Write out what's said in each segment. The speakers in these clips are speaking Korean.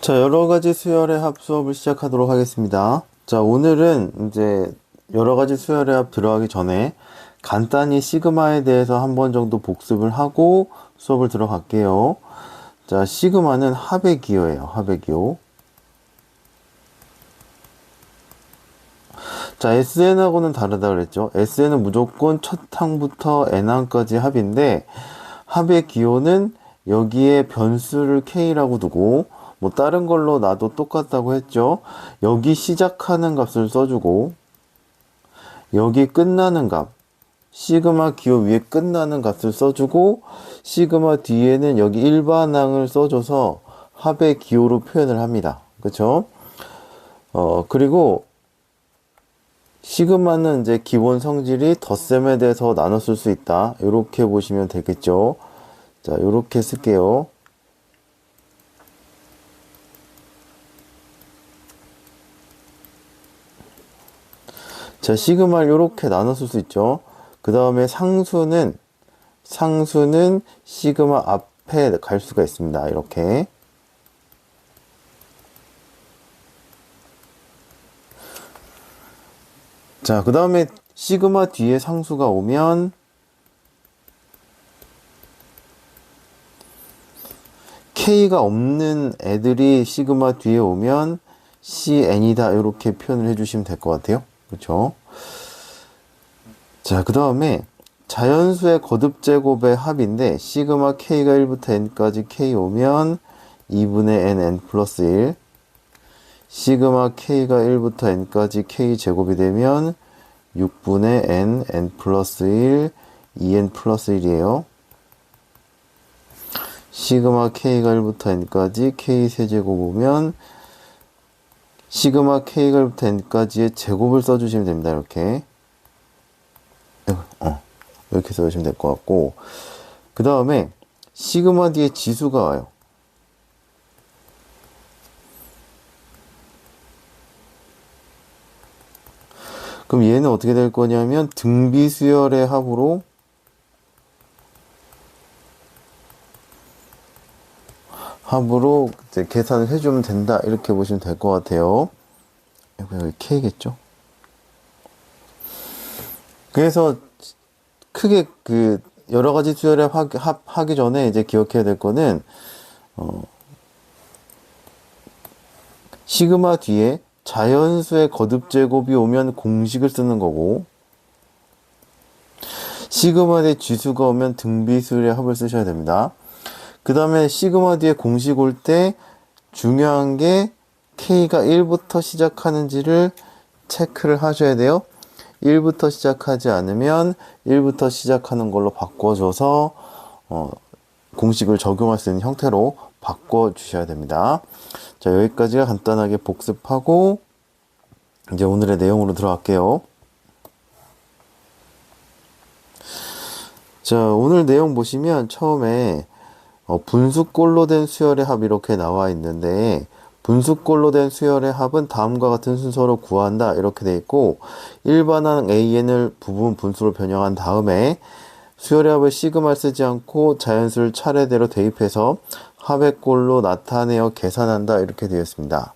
자, 여러 가지 수열의 합 수업을 시작하도록 하겠습니다. 자, 오늘은 이제 여러 가지 수열의 합 들어가기 전에 간단히 시그마에 대해서 한 번 정도 복습을 하고 수업을 들어갈게요. 자, 시그마는 합의 기호예요. 합의 기호. 자, SN하고는 다르다 그랬죠. SN은 무조건 첫 항부터 N항까지 합인데, 합의 기호는 여기에 변수를 K라고 두고, 뭐 다른 걸로 놔도 똑같다고 했죠. 여기 시작하는 값을 써주고, 여기 끝나는 값, 시그마 기호 위에 끝나는 값을 써주고, 시그마 뒤에는 여기 일반항을 써줘서 합의 기호로 표현을 합니다. 그쵸? 그리고 시그마는 이제 기본 성질이 덧셈에 대해서 나눠 쓸 수 있다. 이렇게 보시면 되겠죠. 자, 이렇게 쓸게요. 자, 시그마를 이렇게 나눠 쓸 수 있죠. 그 다음에 상수는 시그마 앞에 갈 수가 있습니다. 이렇게. 자, 그 다음에 시그마 뒤에 상수가 오면 K가 없는 애들이 시그마 뒤에 오면 CN이다. 이렇게 표현을 해주시면 될 것 같아요. 그렇죠? 자, 그 다음에 자연수의 거듭제곱의 합인데 시그마 K가 1부터 N까지 K 오면 2분의 N 플러스 1 시그마 K가 1부터 N까지 K 제곱이 되면 6분의 N 플러스 1 2N 플러스 1이에요. 시그마 K가 1부터 N까지 K 세제곱 오면 시그마 K가 1부터 N까지의 제곱을 써주시면 됩니다. 이렇게. 이렇게 써주시면 될 것 같고, 그 다음에 시그마 뒤에 지수가 와요. 그럼 얘는 어떻게 될 거냐면 등비수열의 합으로 이제 계산을 해주면 된다. 이렇게 보시면 될 것 같아요. 여기 K겠죠? 그래서 크게 여러 가지 수열의 합하기 전에 이제 기억해야 될 거는, 시그마 뒤에 자연수의 거듭제곱이 오면 공식을 쓰는 거고, 시그마 뒤에 지수가 오면 등비수열의 합을 쓰셔야 됩니다. 그 다음에 시그마 뒤에 공식 올 때 중요한 게 K가 1부터 시작하는지를 체크를 하셔야 돼요. 1부터 시작하지 않으면 1부터 시작하는 걸로 바꿔줘서 공식을 적용할 수 있는 형태로 바꿔주셔야 됩니다. 자, 여기까지가 간단하게 복습하고 이제 오늘의 내용으로 들어갈게요. 자, 오늘 내용 보시면 처음에 분수꼴로 된 수열의 합 이렇게 나와 있는데, 분수꼴로 된 수열의 합은 다음과 같은 순서로 구한다 이렇게 돼 있고, 일반항 AN을 부분 분수로 변형한 다음에 수열의 합을 시그마를 쓰지 않고 자연수를 차례대로 대입해서 합의 꼴로 나타내어 계산한다 이렇게 되어 있습니다.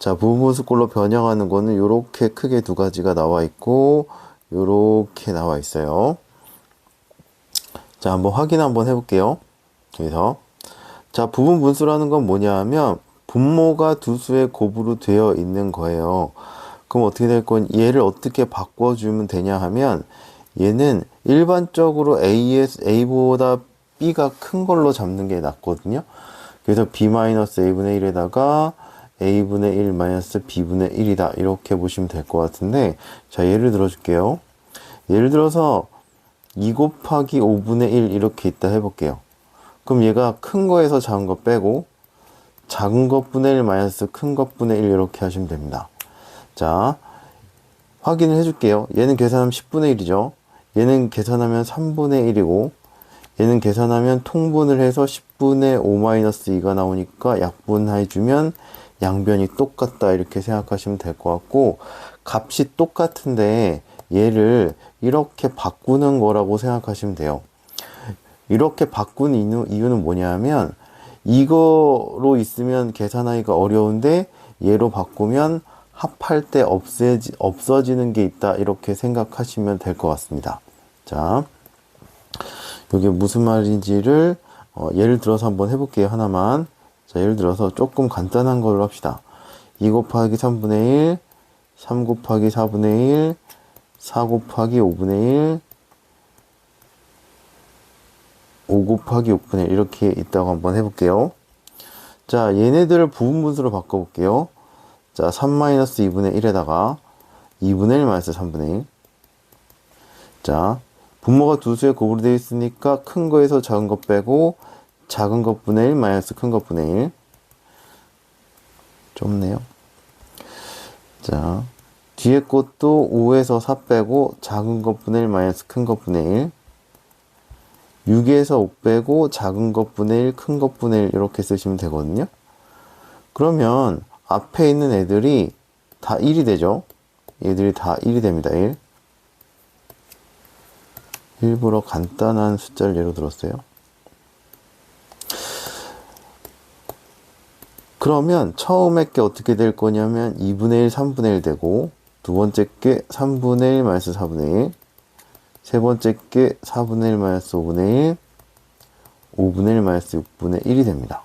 자, 부분 분수꼴로 변형하는 거는 이렇게 크게 두 가지가 나와 있고 이렇게 나와 있어요. 자, 한번 확인 한번 해볼게요. 여기서 자, 부분 분수라는 건 뭐냐 하면 분모가 두 수의 곱으로 되어 있는 거예요. 그럼 어떻게 될 건, 얘를 어떻게 바꿔주면 되냐 하면, 얘는 일반적으로 A보다 B가 큰 걸로 잡는 게 낫거든요. 그래서 B-A분의 1에다가 A분의 1 마이너스 B분의 1이다. 이렇게 보시면 될 것 같은데, 자, 예를 들어줄게요. 예를 들어서 2 곱하기 5분의 1 이렇게 있다 해볼게요. 그럼 얘가 큰 거에서 작은 거 빼고 작은 것분의 1 마이너스 큰 것분의 1 이렇게 하시면 됩니다. 자, 확인을 해줄게요. 얘는 계산하면 10분의 1이죠. 얘는 계산하면 3분의 1이고 얘는 계산하면 통분을 해서 10분의 5 마이너스 2가 나오니까 약분해주면 양변이 똑같다 이렇게 생각하시면 될 것 같고, 값이 똑같은데 얘를 이렇게 바꾸는 거라고 생각하시면 돼요. 이렇게 바꾼 이유는 뭐냐면 이거로 있으면 계산하기가 어려운데 얘로 바꾸면 합할 때 없어지는 게 있다. 이렇게 생각하시면 될 것 같습니다. 자, 이게 무슨 말인지를 예를 들어서 한번 해볼게요. 하나만. 자, 예를 들어서 조금 간단한 걸로 합시다. 2 곱하기 3분의 1, 3 곱하기 4분의 1, 4 곱하기 5분의 1, 5 곱하기 6분의 1 이렇게 있다고 한번 해볼게요. 자, 얘네들을 부분분수로 바꿔볼게요. 자, 3-2분의 1에다가 2분의 1 마이너스 3분의 1. 자, 분모가 두 수에 곱으로 되어 있으니까 큰 거에서 작은 것 빼고 작은 것분의 1 마이너스 큰 것분의 1. 좁네요. 자, 뒤에 것도 5에서 4 빼고 작은 것분의 1 마이너스 큰 것분의 1. 6에서 5 빼고 작은 것분의 1, 큰 것분의 1 이렇게 쓰시면 되거든요. 그러면 앞에 있는 애들이 다 1이 되죠. 얘들이 다 1이 됩니다. 1. 일부러 간단한 숫자를 예로 들었어요. 그러면 처음에 게 어떻게 될 거냐면 2분의 1, 3분의 1 되고 두 번째 게 3분의 1 마이너스 4분의 1, 세 번째 게 4분의 1 마이너스 5분의 1, 5분의 1 마이너스 6분의 1이 됩니다.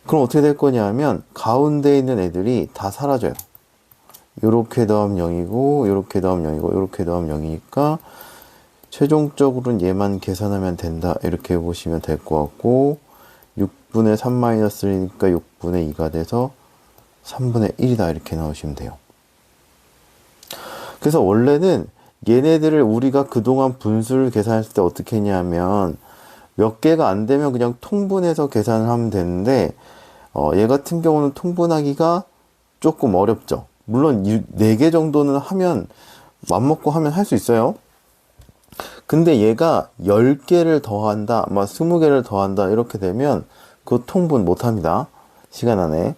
그럼 어떻게 될 거냐 하면 가운데 있는 애들이 다 사라져요. 요렇게 더하면 0이고 요렇게 더하면 0이고 요렇게 더하면 0이니까 최종적으로는 얘만 계산하면 된다 이렇게 보시면 될 것 같고 6분의 3 마이너스 1이니까 6분의 2가 돼서 3분의 1이다 이렇게 나오시면 돼요. 그래서 원래는 얘네들을 우리가 그동안 분수를 계산했을 때 어떻게 했냐면 몇 개가 안 되면 그냥 통분해서 계산을 하면 되는데 얘 같은 경우는 통분하기가 조금 어렵죠. 물론 4개 정도는 하면 맘먹고 하면 할 수 있어요. 근데 얘가 10개를 더한다, 20개를 더한다 이렇게 되면 그거 통분 못합니다. 시간 안에.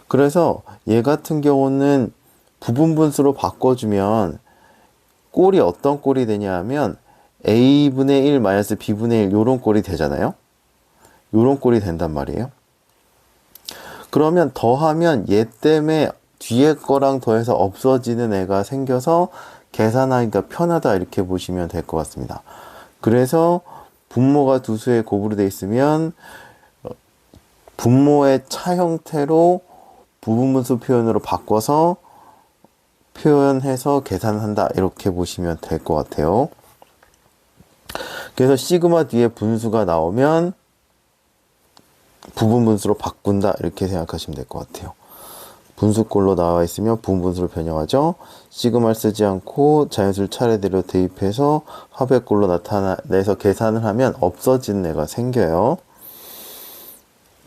그래서 얘 같은 경우는 부분분수로 바꿔주면 꼴이 어떤 꼴이 되냐 하면 a분의 1 마이너스 b분의 1 요런 꼴이 되잖아요. 요런 꼴이 된단 말이에요. 그러면 더하면 얘 때문에 뒤에 거랑 더해서 없어지는 애가 생겨서 계산하기가 편하다 이렇게 보시면 될 것 같습니다. 그래서 분모가 두 수에 곱으로 되어 있으면 분모의 차 형태로 부분분수 표현으로 바꿔서 표현해서 계산한다 이렇게 보시면 될 것 같아요. 그래서 시그마 뒤에 분수가 나오면 부분분수로 바꾼다 이렇게 생각하시면 될 것 같아요. 분수꼴로 나와 있으면 부분분수로 변형하죠. 시그마를 쓰지 않고 자연수를 차례대로 대입해서 합의꼴로 나타내서 계산을 하면 없어지는 애가 생겨요.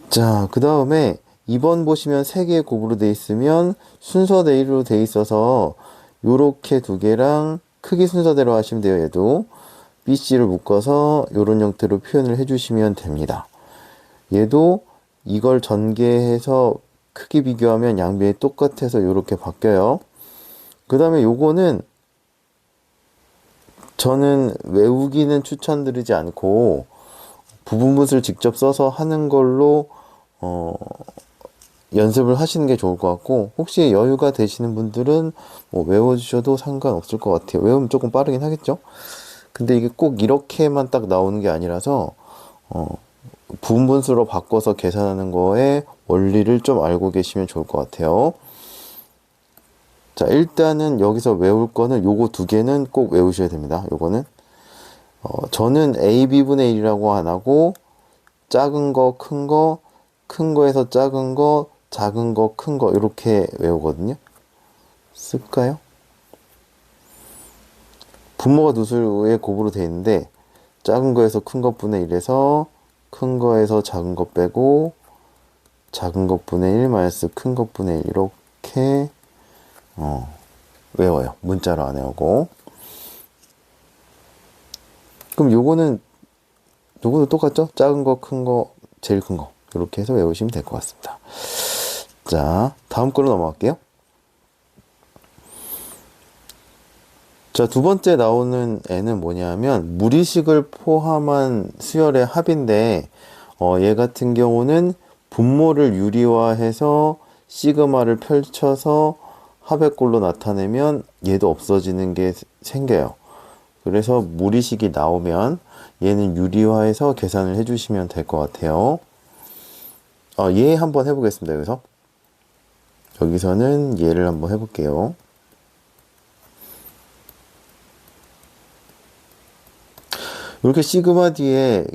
자, 그 다음에 2번 보시면 3개의 곱으로 되어 있으면 순서대로 되어 있어서 요렇게 두 개랑 크기 순서대로 하시면 돼요. 얘도 BC를 묶어서 요런 형태로 표현을 해주시면 됩니다. 얘도 이걸 전개해서 크기 비교하면 양변이 똑같아서 요렇게 바뀌어요. 그 다음에 요거는 저는 외우기는 추천드리지 않고 부분분수를 직접 써서 하는 걸로 연습을 하시는 게 좋을 것 같고 혹시 여유가 되시는 분들은 뭐 외워주셔도 상관없을 것 같아요. 외우면 조금 빠르긴 하겠죠. 근데 이게 꼭 이렇게만 딱 나오는 게 아니라서 부분분수로 바꿔서 계산하는 거에 원리를 좀 알고 계시면 좋을 것 같아요. 자, 일단은 여기서 외울 거는 요거 두 개는 꼭 외우셔야 됩니다. 요거는 저는 AB분의 1이라고 안 하고 작은 거, 큰 거에서 작은 거, 작은 거, 큰 거 이렇게 외우거든요. 쓸까요? 분모가 두 수의 곱으로 되어 있는데 작은 거에서 큰 것분의 1에서 큰 거에서 작은 거 빼고 작은 것분의 1 마이너스 큰 것분의 1 이렇게 외워요. 문자로 안 외우고. 그럼 요거도 똑같죠? 작은 거, 큰 거, 제일 큰 거 이렇게 해서 외우시면 될 것 같습니다. 자, 다음 걸로 넘어갈게요. 자, 두 번째 나오는 애는 뭐냐면 무리식을 포함한 수열의 합인데 얘 같은 경우는 분모를 유리화해서 시그마를 펼쳐서 합의꼴로 나타내면 얘도 없어지는 게 생겨요. 그래서 무리식이 나오면 얘는 유리화해서 계산을 해주시면 될 것 같아요. 얘 한번 해보겠습니다. 여기서는 얘를 한번 해볼게요. 이렇게 시그마 뒤에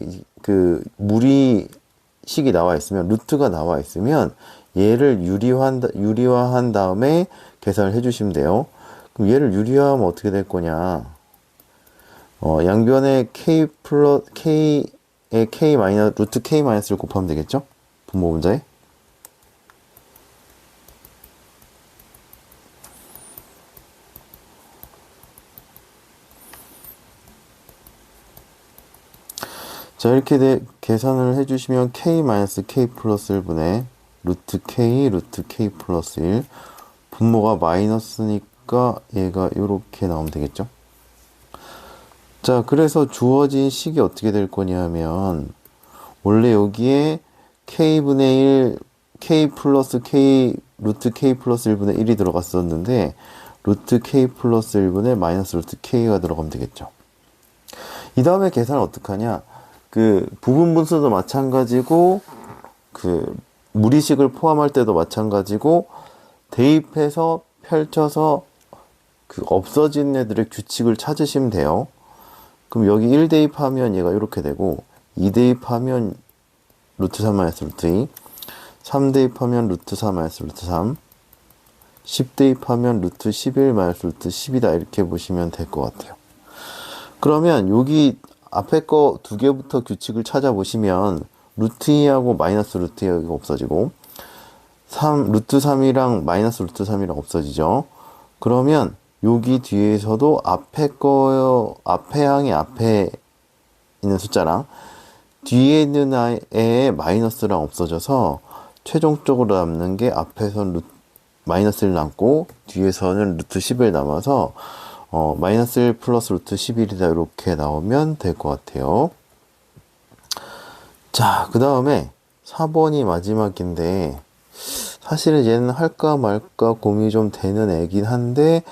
그 무리식이 나와 있으면, 루트가 나와 있으면 얘를 유리화한 다음에 계산을 해주시면 돼요. 그럼 얘를 유리화하면 어떻게 될 거냐? 양변에 k 플러스 k에 k 마이너스 루트 k 마이너스를 곱하면 되겠죠? 분모 분자에. 자, 이렇게 계산을 해주시면 k 마이너스 k 플러스 1분의 루트 k 플러스 1. 분모가 마이너스니까 얘가 이렇게 나오면 되겠죠? 자, 그래서 주어진 식이 어떻게 될 거냐면, 원래 여기에 k분의 1, k 플러스 k, 루트 k 플러스 1분의 1이 들어갔었는데, 루트 k 플러스 1분의 마이너스 루트 k가 들어가면 되겠죠. 이 다음에 계산을 어떻게 하냐? 그 부분 분수도 마찬가지고, 그 무리식을 포함할 때도 마찬가지고, 대입해서 펼쳐서 그 없어진 애들의 규칙을 찾으시면 돼요. 그럼 여기 1 대입하면 얘가 이렇게 되고, 2 대입하면 루트 3 마이너스 루트 2, 3 대입하면 루트 4 마이너스 루트 3, 10 대입하면 루트 11 마이너스 루트 10이다. 이렇게 보시면 될 것 같아요. 그러면 여기 앞에 거 두 개부터 규칙을 찾아보시면 루트 2하고 마이너스 루트 2가 없어지고, 루트 3이랑 마이너스 루트 3이랑 없어지죠. 그러면 여기 뒤에서도 앞에 항이 앞에 있는 숫자랑 뒤에 있는 애의 마이너스랑 없어져서 최종적으로 남는 게 앞에선 마이너스 1 남고 뒤에서는 루트 11 남아서 마이너스 1 플러스 루트 11이다. 이렇게 나오면 될 것 같아요. 자, 그 다음에 4번이 마지막인데, 사실은 얘는 할까 말까 고민이 좀 되는 애긴 한데,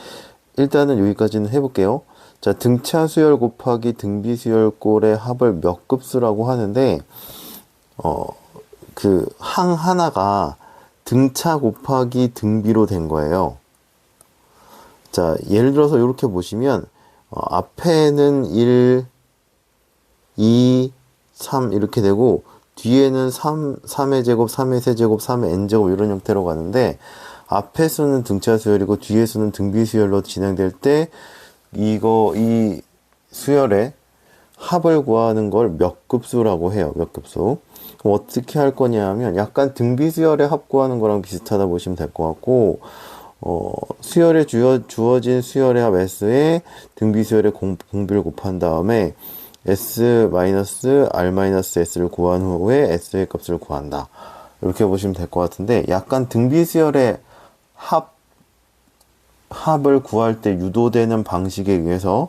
일단은 여기까지는 해볼게요. 자, 등차 수열 곱하기 등비 수열꼴의 합을 몇 급수라고 하는데, 그 항 하나가 등차 곱하기 등비로 된 거예요. 자, 예를 들어서 이렇게 보시면, 앞에는 1, 2, 3 이렇게 되고, 뒤에는 3의 제곱, 3의 세제곱, 3의 n제곱 이런 형태로 가는데, 앞에 수는 등차 수열이고 뒤에 수는 등비 수열로 진행될 때 이 수열의 합을 구하는 걸 몇 급수라고 해요. 몇 급수. 그럼 어떻게 할 거냐 하면 약간 등비 수열의 합 구하는 거랑 비슷하다 보시면 될 것 같고, 수열에 주어진 수열의 합 S에 등비 수열의 공비를 곱한 다음에 S-R-S를 구한 후에 S의 값을 구한다. 이렇게 보시면 될 것 같은데, 약간 등비 수열의 합을 구할 때 유도되는 방식에 의해서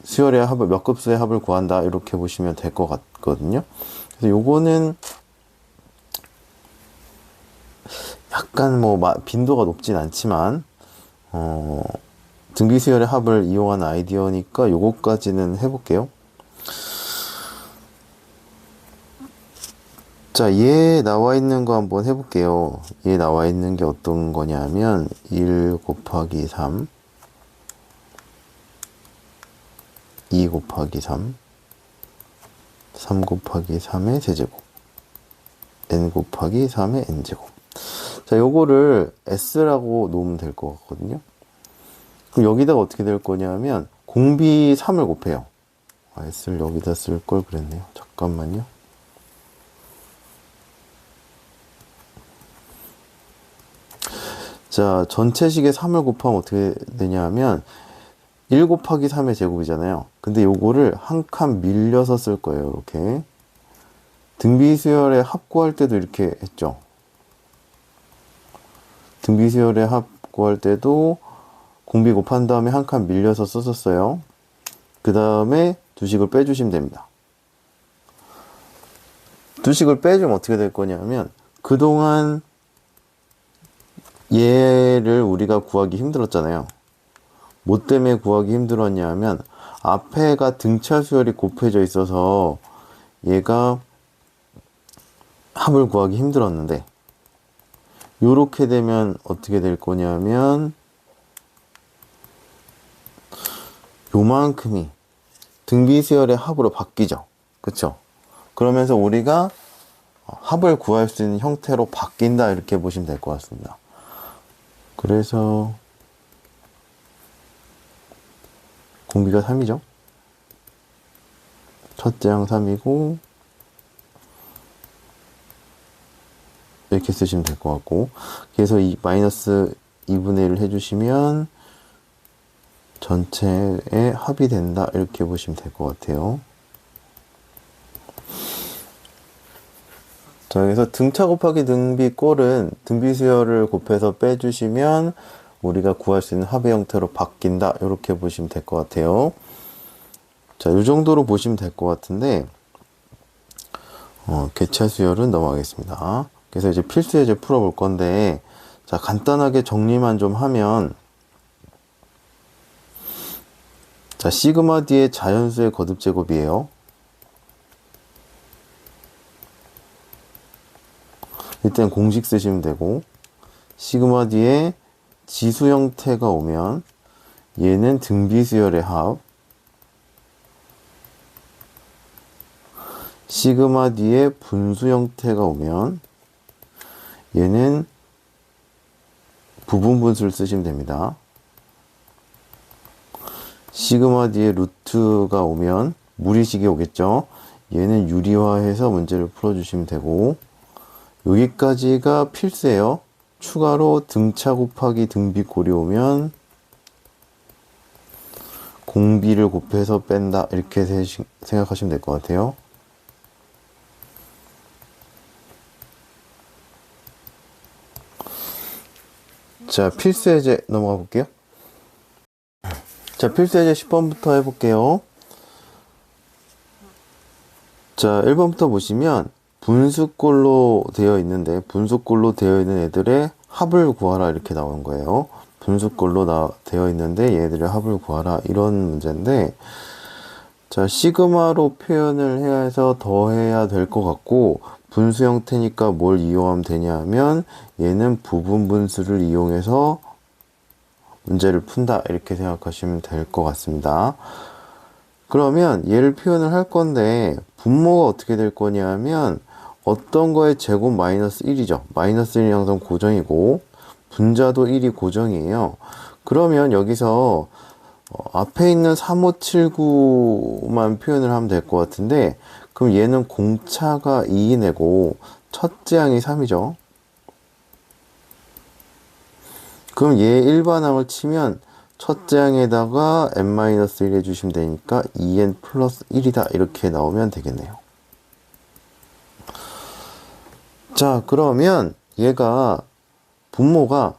수열의 합을 몇 급수의 합을 구한다. 이렇게 보시면 될 것 같거든요. 그래서 요거는 약간 빈도가 높진 않지만 등비 수열의 합을 이용한 아이디어니까 요거까지는 해볼게요. 자, 얘 나와 있는 거 한번 해볼게요. 얘 나와 있는 게 어떤 거냐면 1 곱하기 3, 2 곱하기 3, 3 곱하기 3의 세제곱, n 곱하기 3의 n제곱. 자, 요거를 s라고 놓으면 될 것 같거든요. 그럼 여기다가 어떻게 될 거냐면 공비 3을 곱해요. s를 여기다 쓸 걸 그랬네요. 잠깐만요. 자, 전체식에 3을 곱하면 어떻게 되냐면 1 곱하기 3의 제곱이잖아요. 근데 요거를 한 칸 밀려서 쓸 거예요. 이렇게. 등비수열의 합 구할 때도 이렇게 했죠. 등비수열의 합 구할 때도 공비 곱한 다음에 한 칸 밀려서 썼었어요. 그 다음에 두 식을 빼주시면 됩니다. 두 식을 빼주면 어떻게 될 거냐면 그동안 얘를 우리가 구하기 힘들었잖아요. 뭐 때문에 구하기 힘들었냐 하면 앞에가 등차 수열이 곱해져 있어서 얘가 합을 구하기 힘들었는데 요렇게 되면 어떻게 될 거냐면 요만큼이 등비수열의 합으로 바뀌죠. 그쵸? 그러면서 우리가 합을 구할 수 있는 형태로 바뀐다 이렇게 보시면 될 것 같습니다. 그래서 공비가 3이죠. 첫째 항 3이고 이렇게 쓰시면 될 것 같고 그래서 이 마이너스 2분의 1을 해주시면 전체의 합이 된다 이렇게 보시면 될 것 같아요. 자, 그래서 등차 곱하기 등비 꼴은 등비 수열을 곱해서 빼주시면 우리가 구할 수 있는 합의 형태로 바뀐다 이렇게 보시면 될 것 같아요. 자, 이 정도로 보시면 될 것 같은데 개차 수열은 넘어가겠습니다. 그래서 이제 필수 예제 풀어볼 건데 자, 간단하게 정리만 좀 하면 자, 시그마 D의 자연수의 거듭 제곱이에요. 일단 공식 쓰시면 되고 시그마 D의 지수 형태가 오면 얘는 등비수열의 합 시그마 D의 분수 형태가 오면 얘는 부분 분수를 쓰시면 됩니다. 시그마 D의 루트가 오면 무리식이 오겠죠. 얘는 유리화해서 문제를 풀어주시면 되고 여기까지가 필수예요. 추가로 등차 곱하기 등비꼴이 오면 공비를 곱해서 뺀다 이렇게 생각하시면 될 것 같아요. 자, 필수 예제 넘어가 볼게요. 자, 필수 예제 10번부터 해볼게요. 자, 1번부터 보시면 분수꼴로 되어 있는데 분수꼴로 되어 있는 애들의 합을 구하라 이렇게 나오는 거예요. 분수꼴로 되어 있는데 얘들의 합을 구하라 이런 문제인데 자, 시그마로 표현을 해야 해서 더해야 될 것 같고 분수 형태니까 뭘 이용하면 되냐 하면 얘는 부분 분수를 이용해서 문제를 푼다 이렇게 생각하시면 될 것 같습니다. 그러면 얘를 표현을 할 건데 분모가 어떻게 될 거냐 하면 어떤 거의 제곱 마이너스 1이죠. 마이너스 1이 항상 고정이고 분자도 1이 고정이에요. 그러면 여기서 앞에 있는 3579만 표현을 하면 될 것 같은데 그럼 얘는 공차가 2이내고 첫째 항이 3이죠. 그럼 얘 일반항을 치면 첫째 항에다가 n-1 해주시면 되니까 2n 플러스 1이다 이렇게 나오면 되겠네요. 자, 그러면 얘가 분모가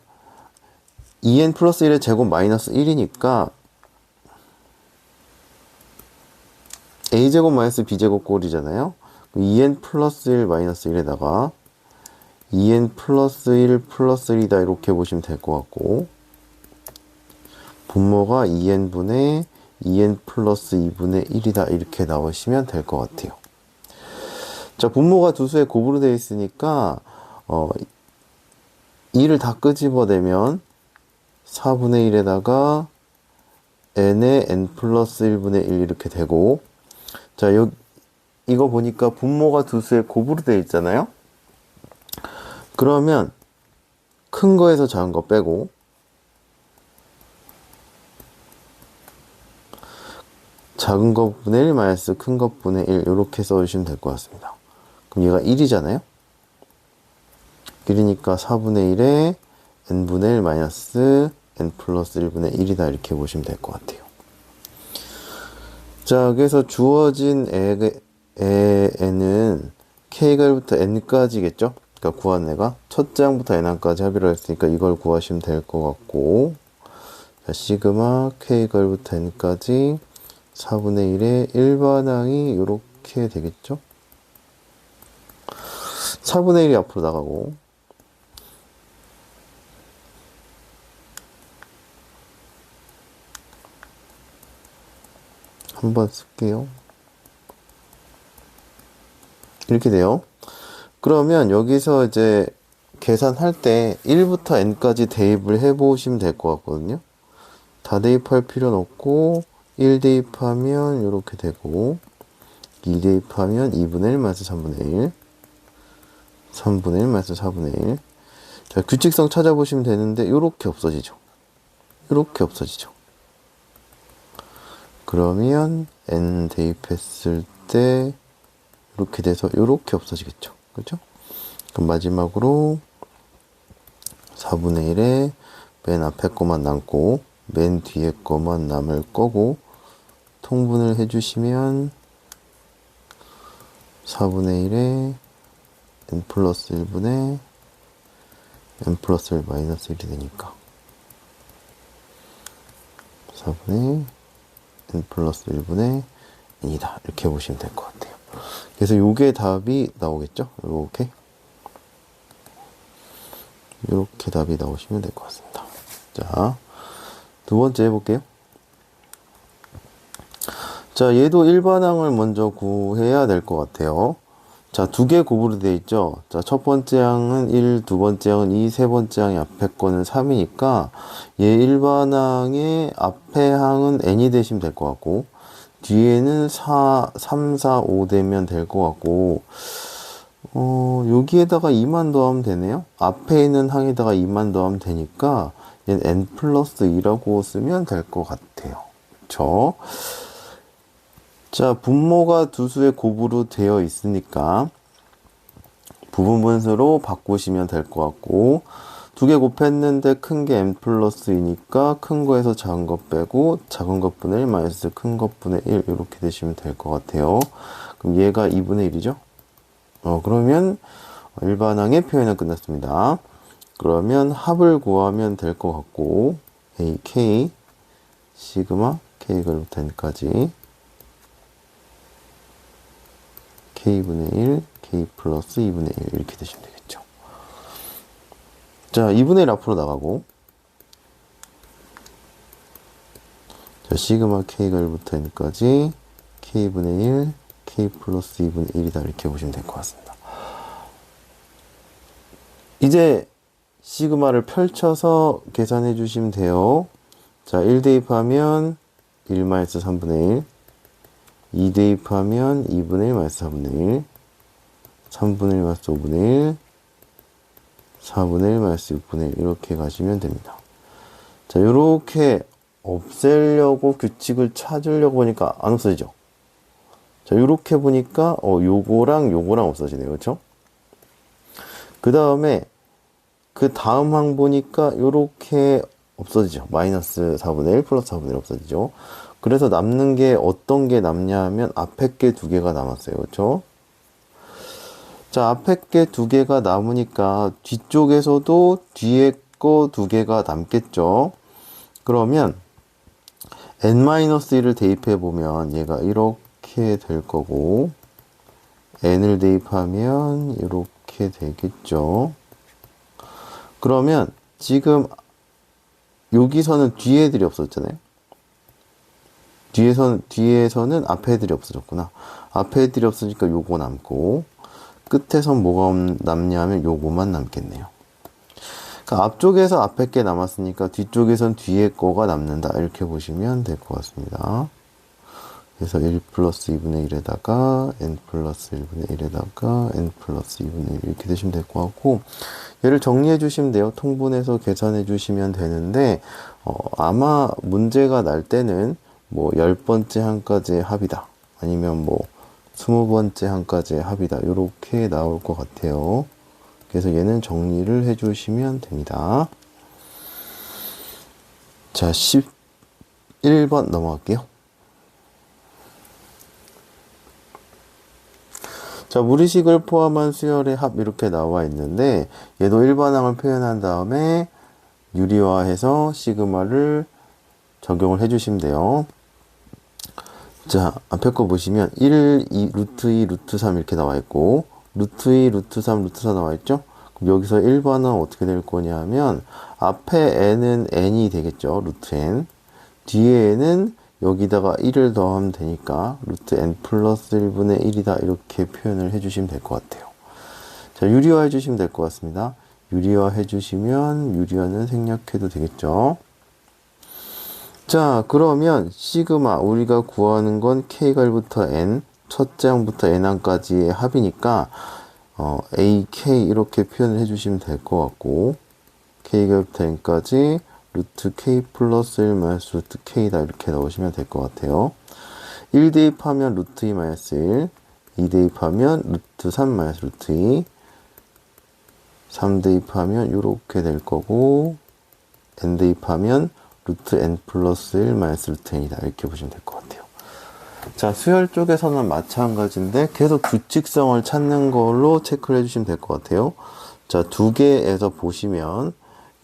2n 플러스 1의 제곱 마이너스 1이니까 a제곱 마이너스 b제곱 꼴이잖아요. 2n 플러스 1 마이너스 1에다가 2n 플러스 1 플러스 1이다 이렇게 보시면 될 것 같고 분모가 2n분의 2n 플러스 2분의 1이다 이렇게 나오시면 될 것 같아요. 자, 분모가 두 수의 곱으로 되어 있으니까 2를 다 끄집어내면 4분의 1에다가 n의 n 플러스 1분의 1 이렇게 되고 자, 이거 보니까 분모가 두 수의 곱으로 되어 있잖아요. 그러면 큰 거에서 작은 거 빼고 작은 거 분의 1 마이너스 큰 거 분의 1 이렇게 써주시면 될 것 같습니다. 그럼 얘가 1이잖아요. 1이니까 4분의 1에 n분의 1 마이너스 n 플러스 1분의 1이다 이렇게 보시면 될 것 같아요. 자, 그래서 주어진 애는 k가부터 n까지겠죠? 그러니까 구한 애가 첫째 항부터 n항까지 합의를 했으니까 이걸 구하시면 될 것 같고 자, 시그마 k가부터 n까지 4분의 1의 일반항이 이렇게 되겠죠? 4분의 1이 앞으로 나가고, 한번 쓸게요. 이렇게 돼요. 그러면 여기서 이제 계산할 때 1부터 n까지 대입을 해보시면 될 것 같거든요. 다 대입할 필요는 없고 1 대입하면 이렇게 되고 2 대입하면 2분의 1 마이너스 3분의 1 3분의 1 마이너스 4분의 1. 자, 규칙성 찾아보시면 되는데 이렇게 없어지죠. 이렇게 없어지죠. 그러면 n 대입했을 때 이렇게 돼서 이렇게 없어지겠죠. 그렇죠? 그럼 마지막으로 4분의 1에 맨 앞에 거만 남고 맨 뒤에 거만 남을 거고 통분을 해주시면 4분의 1에 n 플러스 1분의 n 플러스 1 마이너스 1이 되니까 4분의 n 플러스 1분의 n이다. 이렇게 보시면 될 것 같아요. 그래서 요게 답이 나오겠죠? 이렇게 답이 나오시면 될 것 같습니다. 자, 두 번째 해볼게요. 자, 얘도 일반항을 먼저 구해야 될 것 같아요. 자, 두 개 곱으로 되어 있죠. 자, 첫 번째 항은 1, 두 번째 항은 2, 세 번째 항이 앞에 거는 3이니까 얘 일반항의 앞에 항은 n이 되시면 될 것 같고 뒤에는 3, 4, 5 되면 될 것 같고 여기에다가 2만 더하면 되네요. 앞에 있는 항에다가 2만 더하면 되니까 얘는 n 플러스 2라고 쓰면 될 것 같아요. 그쵸? 자, 분모가 두 수의 곱으로 되어 있으니까 부분 분수로 바꾸시면 될 것 같고 두 개 곱했는데 큰 게 n 플러스 2니까 큰 거에서 작은 거 빼고 작은 것분의 1 마이너스 큰 것분의 1 이렇게 되시면 될 것 같아요. 그럼 얘가 2분의 1이죠? 그러면 일반항의 표현은 끝났습니다. 그러면 합을 구하면 될 것 같고 AK 시그마 K가 10까지 K분의 1 K 플러스 2분의 1 이렇게 되시면 되겠죠. 자, 2분의 1 앞으로 나가고 자, 시그마 K가 1부터 n까지 K분의 1 K 플러스 2분의 1이다 이렇게 보시면 될 것 같습니다. 이제 시그마를 펼쳐서 계산해 주시면 돼요. 자, 1 대입하면 1 마이너스 3분의 1 2 대입하면 2분의 1 마이너스 4분의 1 3분의 1 마이너스 5분의 1 4분의 1 마이너스 6분의 1 이렇게 가시면 됩니다. 자, 이렇게 없애려고 규칙을 찾으려고 보니까 안 없어지죠. 자, 이렇게 보니까 요거랑 요거랑 없어지네요. 그렇죠? 그 다음에 그 다음 항 보니까 이렇게 없어지죠. 마이너스 4분의 1 플러스 4분의 1 없어지죠. 그래서 남는 게 어떤 게 남냐 하면 앞에 게 두 개가 남았어요. 그렇죠? 자, 앞에 게 두 개가 남으니까 뒤쪽에서도 뒤에 거 두 개가 남겠죠. 그러면 n-1을 대입해 보면 얘가 이렇게 될 거고 n을 대입하면 이렇게 되겠죠. 그러면 지금 여기서는 뒤에 애들이 없었잖아요. 뒤에서는 앞에 애들이 없어졌구나. 앞에 애들이 없으니까 요거 남고 끝에선 뭐가 남냐면 요거만 남겠네요. 그러니까 앞쪽에서 앞에 게 남았으니까 뒤쪽에선 뒤에 거가 남는다 이렇게 보시면 될 것 같습니다. 그래서 1 플러스 2분의 1에다가 n 플러스 1분의 1에다가 n 플러스 2분의 1 이렇게 되시면 될 것 같고 얘를 정리해 주시면 돼요. 통분해서 계산해 주시면 되는데 아마 문제가 날 때는 뭐 10번째 항까지의 합이다 아니면 뭐 20번째 항까지의 합이다 이렇게 나올 것 같아요. 그래서 얘는 정리를 해 주시면 됩니다. 자, 11번 넘어갈게요. 자, 무리식을 포함한 수열의 합 이렇게 나와 있는데 얘도 일반항을 표현한 다음에 유리화해서 시그마를 적용을 해주시면 돼요. 자, 앞에 거 보시면 1, 2, 루트 2, 루트 3 이렇게 나와 있고 루트 2, 루트 3, 루트 4 나와있죠? 그럼 여기서 1번은 어떻게 될 거냐면 앞에 n은 n이 되겠죠. 루트 n. 뒤에는 여기다가 1을 더하면 되니까 루트 n 플러스 1분의 1이다 이렇게 표현을 해주시면 될 것 같아요. 자, 유리화 해주시면 될 것 같습니다. 유리화 해주시면 유리화는 생략해도 되겠죠. 자, 그러면 시그마 우리가 구하는 건 k가 1부터 n 첫째 항부터 n항까지의 합이니까 AK 이렇게 표현을 해주시면 될 것 같고 K가 1부터 n까지 루트 K 플러스 1 마이너스 루트 K다 이렇게 넣으시면 될 것 같아요. 1 대입하면 루트 2 마이너스 1 2 대입하면 루트 3 마이너스 루트 2 3 대입하면 이렇게 될 거고 n 대입하면 루트 n 플러스 1 마이너스 루트 n이다 이렇게 보시면 될 것 같아요. 자, 수열 쪽에서는 마찬가지인데 계속 규칙성을 찾는 걸로 체크를 해주시면 될 것 같아요. 자, 두 개에서 보시면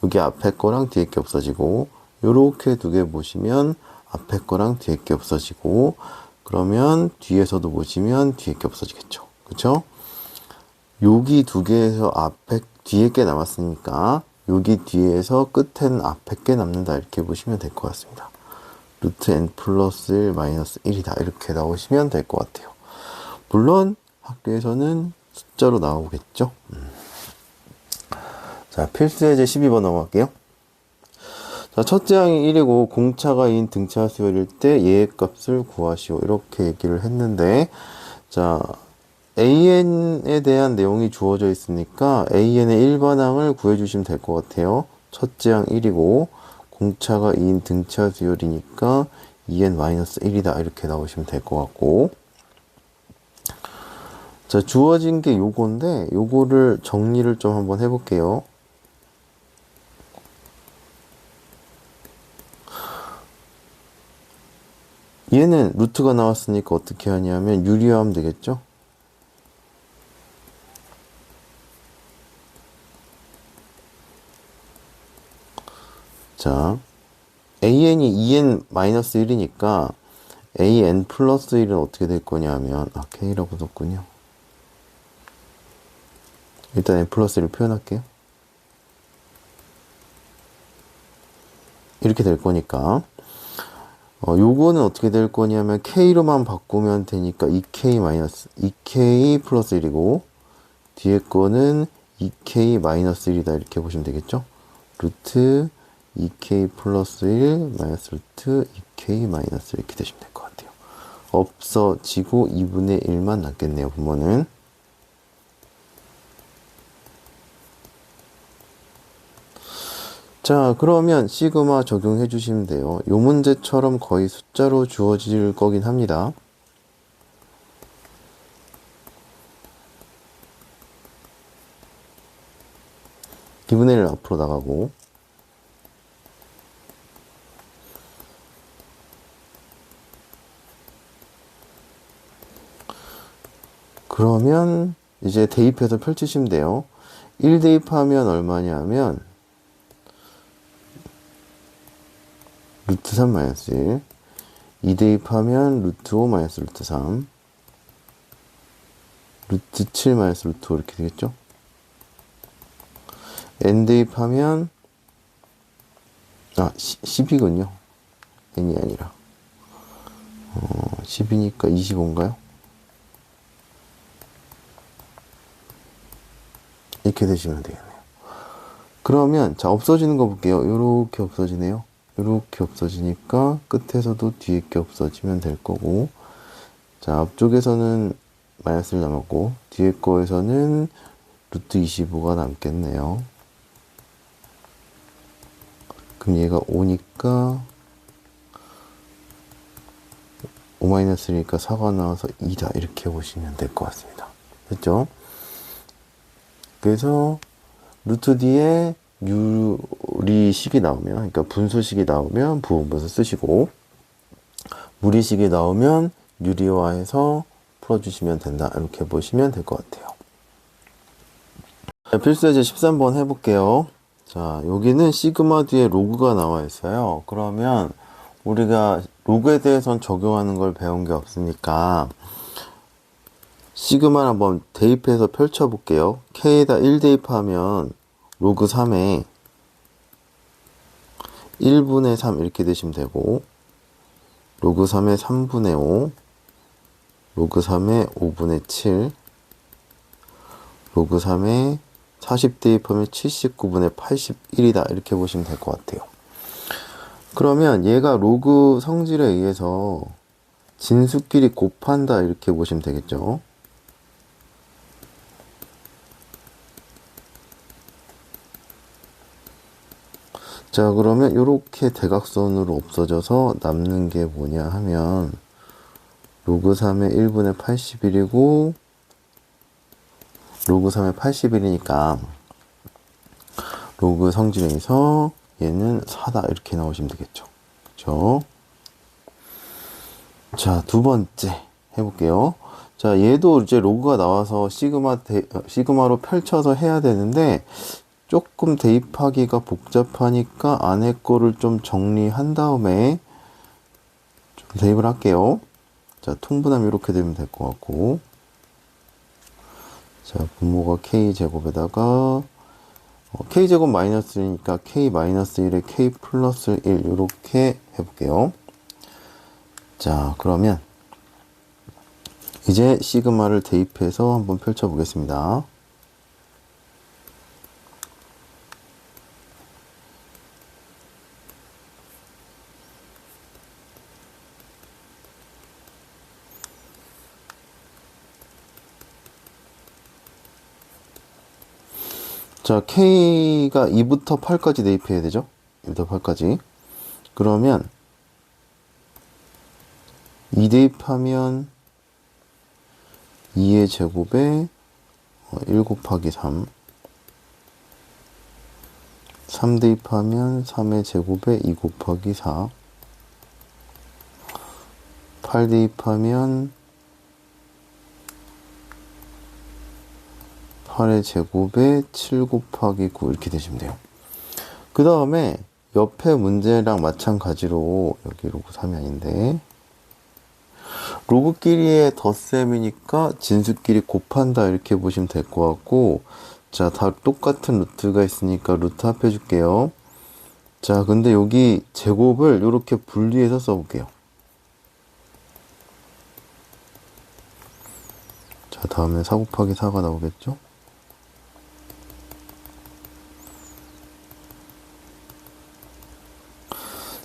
여기 앞에 거랑 뒤에 게 없어지고 요렇게 두 개 보시면 앞에 거랑 뒤에 게 없어지고 그러면 뒤에서도 보시면 뒤에 게 없어지겠죠. 그쵸? 여기 두 개에서 앞에 뒤에 게 남았으니까 여기 뒤에서 끝에는 앞에 게 남는다 이렇게 보시면 될 것 같습니다. 루트 n 플러스 1 마이너스 1이다 이렇게 나오시면 될 것 같아요. 물론 학교에서는 숫자로 나오겠죠. 자, 필수예제 12번 넘어갈게요. 자, 첫째 항이 1이고 공차가 2인 등차 수열일 때 얘의 값을 구하시오 이렇게 얘기를 했는데 자, AN에 대한 내용이 주어져 있으니까 AN의 일반항을 구해주시면 될 것 같아요. 첫째 항 1이고 공차가 2인 등차 수열이니까 2n-1이다 이렇게 나오시면 될 것 같고 자, 주어진 게 요건데 요거를 정리를 좀 한번 해볼게요. 얘는 루트가 나왔으니까 어떻게 하냐면 유리화하면 되겠죠? 자, AN이 2n-1이니까 AN 플러스 1은 어떻게 될 거냐면 K라고 썼군요. 일단 n 플러스 1을 표현할게요. 이렇게 될 거니까 요거는 어떻게 될 거냐면 K로만 바꾸면 되니까 2K 플러스 1이고 뒤에 거는 2K 마이너스 1이다 이렇게 보시면 되겠죠? 루트 2K 플러스 1 마이너스 루트 2K 마이너스 이렇게 되시면 될 것 같아요. 없어지고 2분의 1만 남겠네요. 부모는. 자, 그러면 시그마 적용해 주시면 돼요. 요 문제처럼 거의 숫자로 주어질 거긴 합니다. 기분의 1 앞으로 나가고 그러면 이제 대입해서 펼치시면 돼요. 1 대입하면 얼마냐면 루트 3 마이너스 1 2 대입하면 루트 5 마이너스 루트 3 루트 7 마이너스 루트 5 이렇게 되겠죠? n 대입하면 10이군요. n이 아니라 10이니까 25인가요? 이렇게 되시면 되겠네요. 그러면 자, 없어지는 거 볼게요. 요렇게 없어지네요. 요렇게 없어지니까 끝에서도 뒤에 게 없어지면 될 거고 자, 앞쪽에서는 마이너스 1 남았고 뒤에 거에서는 루트 25가 남겠네요. 그럼 얘가 5니까 5-1이니까 4가 나와서 2다 이렇게 보시면 될 것 같습니다. 됐죠? 그래서 루트 뒤에 유리식이 나오면 그러니까 분수식이 나오면 부분분수 쓰시고 무리식이 나오면 유리화해서 풀어주시면 된다 이렇게 보시면 될 것 같아요. 자, 필수예제 13번 해볼게요. 자, 여기는 시그마 뒤에 로그가 나와 있어요. 그러면 우리가 로그에 대해서는 적용하는 걸 배운 게 없으니까 시그마를 한번 대입해서 펼쳐 볼게요. K에다 1 대입하면 로그 3에 1분의 3 이렇게 되시면 되고, 로그 3의 3분의 5, 로그 3의 5분의 7, 로그 3의 40 대입하면 79분의 81이다. 이렇게 보시면 될 것 같아요. 그러면 얘가 로그 성질에 의해서 진수끼리 곱한다. 이렇게 보시면 되겠죠. 자, 그러면 이렇게 대각선으로 없어져서 남는 게 뭐냐 하면 로그 3의 1분의 81이고 로그 3의 81이니까 로그 성질에서 얘는 4다 이렇게 나오시면 되겠죠. 그렇죠? 자, 두 번째 해볼게요. 자, 얘도 이제 로그가 나와서 시그마로 펼쳐서 해야 되는데 조금 대입하기가 복잡하니까 안에 거를 좀 정리한 다음에 좀 대입을 할게요. 자, 통분하면 이렇게 되면 될 것 같고, 자, 분모가 k제곱에다가 k제곱 마이너스 1이니까 k 마이너스 1에 k 플러스 1 이렇게 해볼게요. 자, 그러면 이제 시그마를 대입해서 한번 펼쳐보겠습니다. 자, K가 2부터 8까지 대입해야 되죠? 2부터 8까지. 그러면 2 대입하면 2의 제곱에 1 곱하기 3. 3 대입하면 3의 제곱에 2 곱하기 4. 8 대입하면 8의 제곱에 7 곱하기 9 이렇게 되시면 돼요. 그 다음에 옆에 문제랑 마찬가지로 여기 로그 3이 아닌데 로그끼리의 덧셈이니까 진수끼리 곱한다 이렇게 보시면 될 것 같고, 자, 다 똑같은 루트가 있으니까 루트 합해 줄게요. 자, 근데 여기 제곱을 이렇게 분리해서 써볼게요. 자, 다음에 4 곱하기 4가 나오겠죠?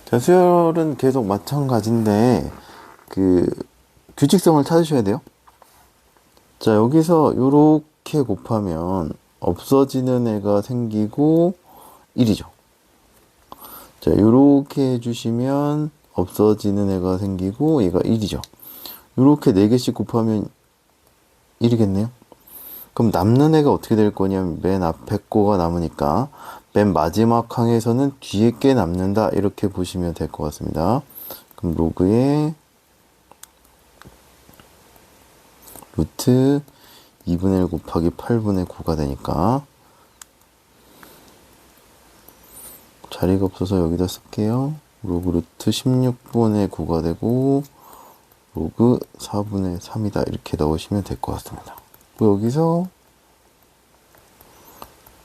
자, 수열은 계속 마찬가지인데 그 규칙성을 찾으셔야 돼요. 자, 여기서 이렇게 곱하면 없어지는 애가 생기고 1이죠. 자, 이렇게 해주시면 없어지는 애가 생기고 얘가 1이죠. 이렇게 4개씩 곱하면 1이겠네요. 그럼 남는 애가 어떻게 될 거냐면 맨 앞에 거가 남으니까 맨 마지막 항에서는 뒤에 게 남는다 이렇게 보시면 될 것 같습니다. 그럼 로그에 루트 2분의 1 곱하기 8분의 9가 되니까 자리가 없어서 여기다 쓸게요. 로그 루트 16분의 9가 되고 로그 4분의 3이다 이렇게 넣으시면 될 것 같습니다. 여기서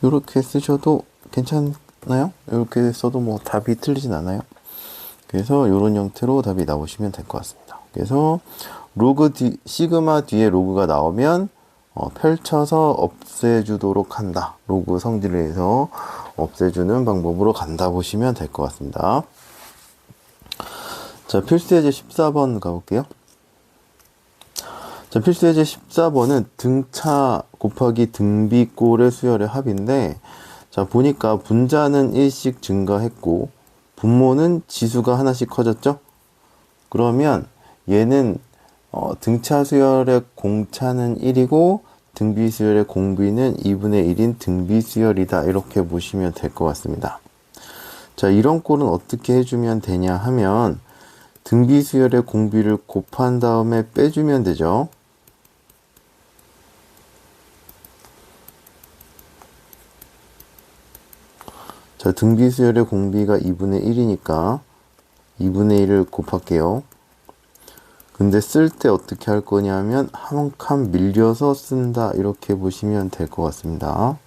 이렇게 쓰셔도 괜찮나요? 이렇게 써도 뭐 답이 틀리진 않아요. 그래서 이런 형태로 답이 나오시면 될 것 같습니다. 그래서 시그마 뒤에 로그가 나오면 펼쳐서 없애주도록 한다. 로그 성질을 해서 없애주는 방법으로 간다 보시면 될 것 같습니다. 자, 필수예제 14번 가볼게요. 자, 필수예제 14번은 등차 곱하기 등비꼴의 수열의 합인데, 자, 보니까 분자는 1씩 증가했고 분모는 지수가 하나씩 커졌죠? 그러면 얘는 등차 수열의 공차는 1이고 등비 수열의 공비는 2분의 1인 등비 수열이다. 이렇게 보시면 될 것 같습니다. 자, 이런 꼴은 어떻게 해주면 되냐 하면 등비 수열의 공비를 곱한 다음에 빼주면 되죠. 자, 등비 수열의 공비가 2분의 1이니까 2분의 1을 곱할게요. 그 근데 쓸 때 어떻게 할 거냐면 한 칸 밀려서 쓴다 이렇게 보시면 될 것 같습니다.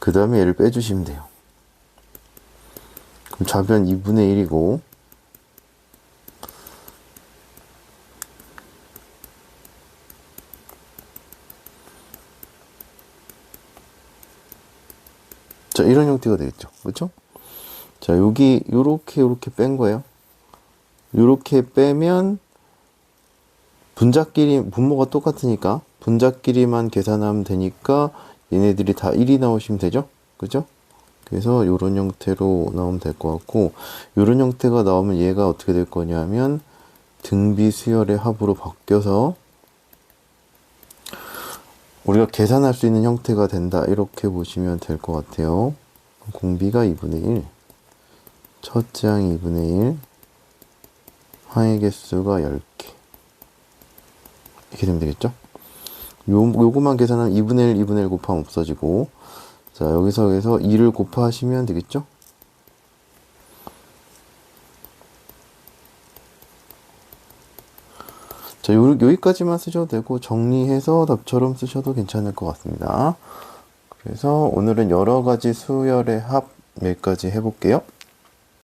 그 다음에 얘를 빼주시면 돼요. 그럼 좌변 2분의 1이고 자, 이런 형태가 되겠죠. 그렇죠? 자, 여기 요렇게 뺀 거예요. 요렇게 빼면 분자끼리 분모가 똑같으니까 분자끼리만 계산하면 되니까 얘네들이 다 1이 나오시면 되죠. 그죠? 그래서 요런 형태로 나오면 될 것 같고, 요런 형태가 나오면 얘가 어떻게 될 거냐면 등비 수열의 합으로 바뀌어서 우리가 계산할 수 있는 형태가 된다 이렇게 보시면 될 것 같아요. 공비가 2분의 1, 첫째 항 2분의 1, 항의 개수가 10개 이렇게 되면 되겠죠? 요거만 계산하면 2분의 1, 2분의 1 곱하면 없어지고, 자, 여기서 2를 곱하시면 되겠죠? 자, 여기까지만 쓰셔도 되고, 정리해서 답처럼 쓰셔도 괜찮을 것 같습니다. 그래서 오늘은 여러 가지 수열의 합 몇 가지 해볼게요.